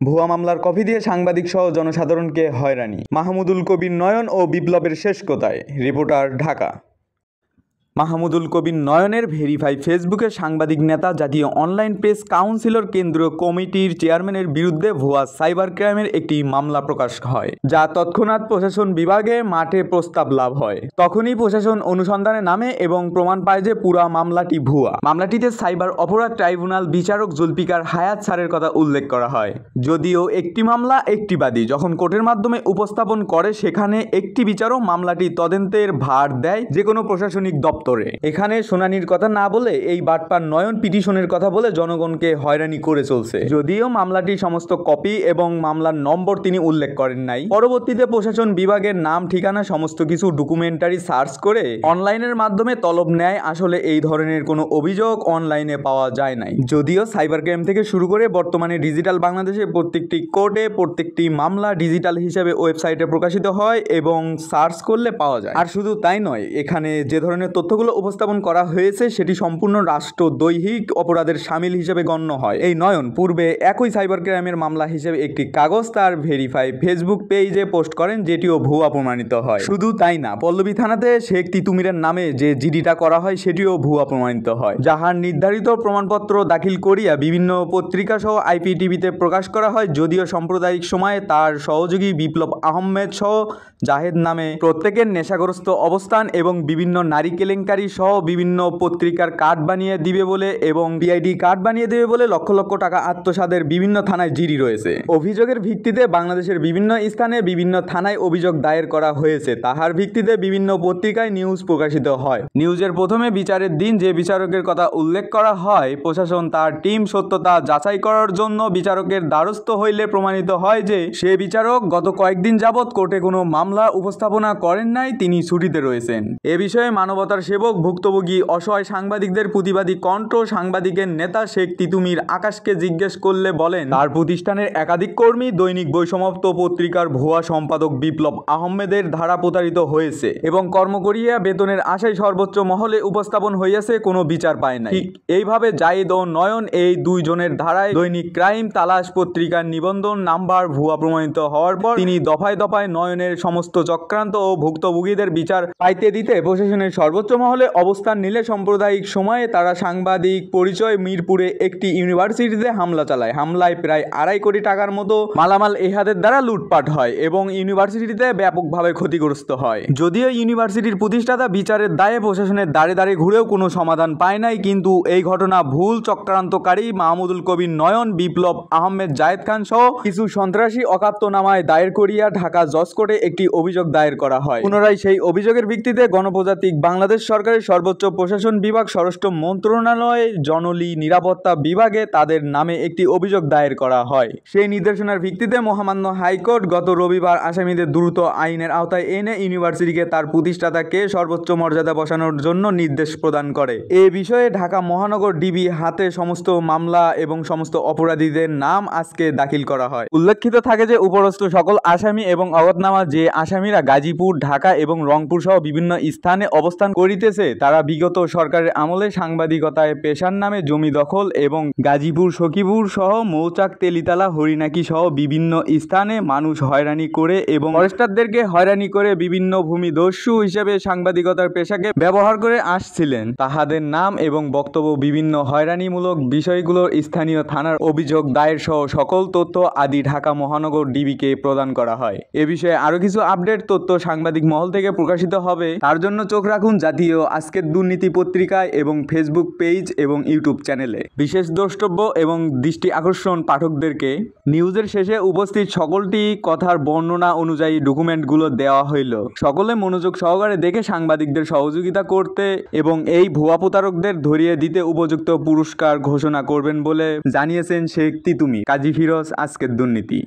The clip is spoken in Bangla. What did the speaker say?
ভুয়া মামলার কপি দিয়ে সাংবাদিক সহ জনসাধারণকে হয়রানি। মাহমুদুল কবির নয়ন ও বিপ্লবের শেষ কোথায়? রিপোর্টার, ঢাকা। মাহমুদুল কবির নয়নের ভেরিফাই ফেসবুকের সাংবাদিক নেতা জাতীয় অনলাইন প্রেস কাউন্সিলর কেন্দ্রীয় কমিটির চেয়ারম্যানের বিরুদ্ধে ভুয়া সাইবার ক্রাইমের একটি মামলা প্রকাশ হয়, যা তৎক্ষণাৎ প্রশাসন বিভাগে মাঠে প্রস্তাব লাভ হয়। তখনই প্রশাসন অনুসন্ধানে নামে এবং প্রমাণ পায় যে পুরা মামলাটি ভুয়া। মামলাটিতে সাইবার অপরাধ ট্রাইব্যুনাল বিচারক জুলফিকার হায়াত স্যারের কথা উল্লেখ করা হয়। যদিও একটি মামলা একটি বাদী যখন কোর্টের মাধ্যমে উপস্থাপন করে, সেখানে একটি বিচারক মামলাটি তদন্তের ভার দেয় যে কোনো প্রশাসনিক দপ্তর। এখানে শুনানির কথা না বলে এই বাটপার নয়ন পিটিশনের কথা বলে জনগণকে হয়রানি করে চলছে। যদিও মামলাটির সমস্ত কপি এবং মামলার নম্বর তিনি উল্লেখ করেন নাই। পরবর্তীতে প্রশাসন বিভাগের নাম, ঠিকানা, সমস্ত কিছু ডকুমেন্টারি সার্চ করে অনলাইনের মাধ্যমে তলব নেয়। আসলে এই ধরনের কোনো অভিযোগ অনলাইনে পাওয়া যায় নাই। যদিও সাইবার ক্রাইম থেকে শুরু করে বর্তমানে ডিজিটাল বাংলাদেশে প্রত্যেকটি কোর্টে প্রত্যেকটি মামলা ডিজিটাল হিসেবে ওয়েবসাইটে প্রকাশিত হয় এবং সার্চ করলে পাওয়া যায়। আর শুধু তাই নয়, এখানে যে ধরনের তথ্যগুলো উপস্থাপন করা হয়েছে সেটি সম্পূর্ণ রাষ্ট্রদ্রোহী অপরাধের শামিল হিসেবে গণ্য হয়। এই নয়ন পূর্বে একই সাইবার ক্রাইমের মামলা হিসেবে একটি কাগজ তার ভেরিফাই ফেসবুক পেজে পোস্ট করেন, যেটিও ভুয়া প্রমাণিত হয়। শুধু তাই না, পল্লবী থানাতে শেখ তিতুমিরের নামে যে জিডিটা করা হয় সেটিও ভুয়া প্রমাণিত হয়, যাহার নির্ধারিত প্রমাণপত্র দাখিল করিয়া বিভিন্ন পত্রিকা সহ IPTVতে প্রকাশ করা হয়। যদিও সাম্প্রদায়িক সময়ে তার সহযোগী বিপ্লব আহমেদ সহ জাহেদ নামে প্রত্যেকের নেশাগ্রস্ত অবস্থান এবং বিভিন্ন নারী কেলেঙ্কারি সহ বিভিন্ন পত্রিকার কার্ড বানিয়ে দিবে বলে এবং PID কার্ড বানিয়ে দেবে বলে লক্ষ লক্ষ টাকা আত্মসাদের বিভিন্ন থানায় জিডি রয়েছে। অভিযোগের ভিত্তিতে বাংলাদেশের বিভিন্ন স্থানে বিভিন্ন থানায় অভিযোগ দায়ের করা হয়েছে। তাহার ভিত্তিতে বিভিন্ন পত্রিকায় নিউজ প্রকাশিত হয়। নিউজের প্রথমে বিচারের দিন যে বিচারকের কথা উল্লেখ করা হয়, প্রশাসন তার টিম সত্যতা যাচাই করার জন্য বিচারকের দ্বারস্থ হইলে প্রমাণিত হয় যে সে বিচারক গত কয়েকদিন যাবৎ কোর্টে কোনো মামলা উপস্থাপনা করেন নাই, তিনি ছুটিতে রয়েছেন। এ বিষয়ে মানবতার সেবক, ভুক্তভোগী অসহায় সাংবাদিকদের প্রতিবাদী কণ্ঠ সাংবাদিকের নেতা শেখ তিতুমির আকাশকে জিজ্ঞেস করলে বলেন, তার প্রতিষ্ঠানের একাধিক কর্মী দৈনিক বৈষম্য পত্রিকার ভুয়া সম্পাদক বিপ্লব আহমেদের ধারা প্রতারিত হয়েছে এবং কর্ম করিয়া বেতনের আশায় সর্বোচ্চ মহলে উপস্থাপন হইয়াছে, কোনো বিচার পায় নাই। ঠিক এইভাবে জাহিদ ও নয়ন এই দুইজনের ধারায় দৈনিক ক্রাইম তালাশ পত্রিকার নিবন্ধন নাম্বার ভুয়া প্রমাণিত হওয়ার পর তিনি দফায় দফায় নয়নের সমস্ত চক্রান্ত ও ভুক্তভোগীদের বিচার পাইতে দিতে প্রশাসনের সর্বোচ্চ মহলে অবস্থান নিলে সাম্প্রদায়িক সময়ে তারা সাংবাদিক পরিচয় মিরপুরে একটি ইউনিভার্সিটিতে হামলা চালায়। হামলায় প্রায় 2.5 কোটি টাকার মতো মালামাল এহাদের দ্বারা লুটপাট হয় এবং ইউনিভার্সিটিতে ব্যাপকভাবে ক্ষতিগ্রস্ত হয়। যদিও ইউনিভার্সিটির প্রতিষ্ঠাতা বিচারের দায়ে প্রশাসনের দাঁড়ে দাঁড়ে ঘুরেও কোনো সমাধান পায় নাই, কিন্তু এই ঘটনা ভুল চক্রান্তকারী মাহমুদুল কবির নয়ন, বিপ্লব আহমেদ, জায়েদ খান সহ কিছু সন্ত্রাসী অকাত্মনামায় দায়ের করিয়া ঢাকা জজ কোর্টে একটি অভিযোগ দায়ের করা হয়। পুনরায় সেই অভিযোগের ভিত্তিতে গণপ্রজাতন্ত্রী বাংলাদেশ সরকারের সর্বোচ্চ প্রশাসন বিভাগ, স্বরাষ্ট্র মন্ত্রণালয়ের জননী নিরাপত্তা বিভাগে তাদের নামে একটি অভিযোগ দায়ের করা হয়। সেই নির্দেশনার ভিত্তিতে মহামান্য হাইকোর্ট গত রবিবার আসামিদের দ্রুত আইনের আওতায় এনে ইউনিভার্সিটিকে তার প্রতিষ্ঠাতাকে সর্বোচ্চ মর্যাদা বসানোর জন্য নির্দেশ প্রদান করে। এ বিষয়ে ঢাকা মহানগর ডিবি হাতে সমস্ত মামলা এবং সমস্ত অপরাধীদের নাম আজকে দাখিল করা হয়। উল্লেখিত থাকে যে উপরস্থ সকল আসামি এবং অজ্ঞাতনামা যে আসামিরা গাজীপুর, ঢাকা এবং রংপুর সহ বিভিন্ন স্থানে অবস্থান করিতেছে, তারা বিগত সরকারের আমলে সাংবাদিকতায় পেশার নামে জমি দখল এবং গাজীপুর, সখীপুর সহ মৌচাক, তেলিতালা, হরিণাকি সহ বিভিন্ন স্থানে মানুষ হয়রানি করে এবং ফরেস্টারদেরকে হয়রানি করে বিভিন্ন ভূমিদস্যু হিসেবে সাংবাদিকতার পেশাকে ব্যবহার করে আসছিলেন। তাহাদের নাম এবং বক্তব্য, বিভিন্ন হয়রানিমূলক বিষয়গুলোর স্থানীয় থানার অভিযোগ দায়ের সহ সকল তথ্য আদি ঢাকা মহানগর ডিবিকে প্রদান করা হয়। এ বিষয়ে আরো কিছু আপডেট তথ্য সাংবাদিক মহল থেকে প্রকাশিত হবে, তার জন্য চোখ রাখুন জাতীয় আজকের দুর্নীতি পত্রিকায় এবং ফেসবুক পেজ এবং ইউটিউব চ্যানেলে। বিশেষ দ্রষ্টব্য এবং দৃষ্টি আকর্ষণ পাঠকদেরকে, নিউজের শেষে উপস্থিত সকলটি কথার বর্ণনা অনুযায়ী ডকুমেন্টগুলো দেওয়া হইল। সকলে মনোযোগ সহকারে দেখে সাংবাদিকদের সহযোগিতা করতে এবং এই ভুয়া প্রতারকদের ধরিয়ে দিতে উপযুক্ত পুরস্কার ঘোষণা করবেন বলে জানিয়েছেন শেখ তিতুমির। কাজী ফিরোজ, আজকের দুর্নীতি।